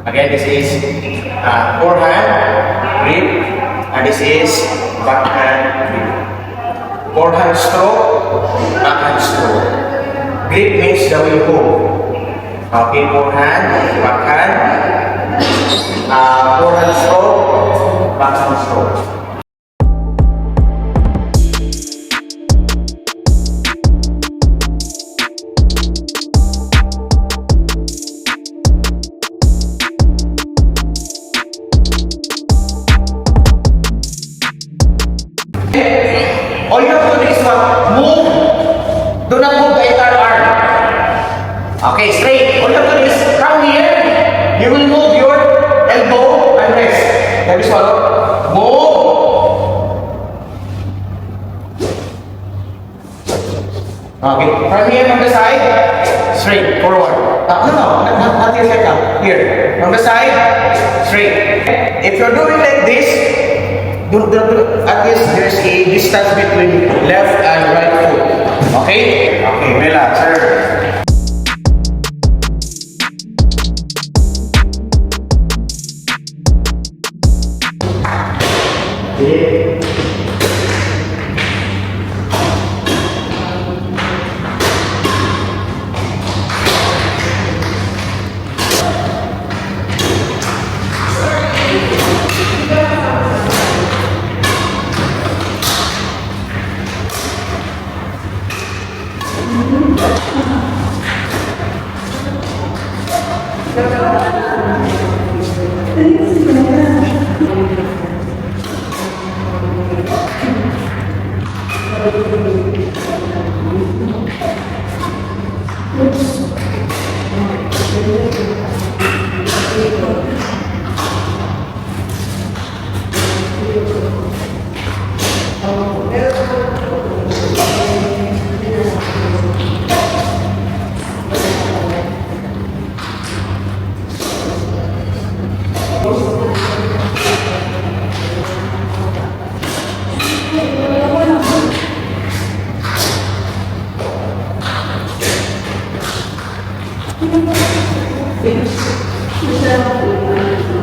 Again, this is forehand grip, and this is backhand grip. Forehand stroke, backhand stroke. Grip means the way you hold. Okay, forehand, backhand, forehand stroke, backhand stroke. All you have to do is what? Move. Do not move the entire arm. Okay, straight. All you have to do is come here. You will move your elbow and wrist. That is follow. Move. Okay, from here on the side, straight, forward. Not here, second. Here. From the side, straight. If you're doing like this, at least there's a distance between left and right foot. Okay? Okay, relax, sir. Okay.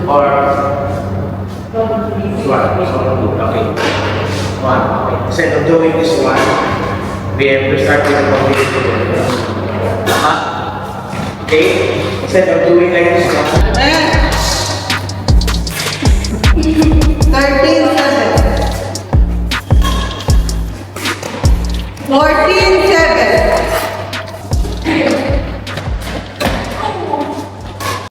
Or okay. One. Okay. Instead of doing this one, we have to start with the combination. Okay. Instead of doing like this one. 13 seconds. 14 seconds.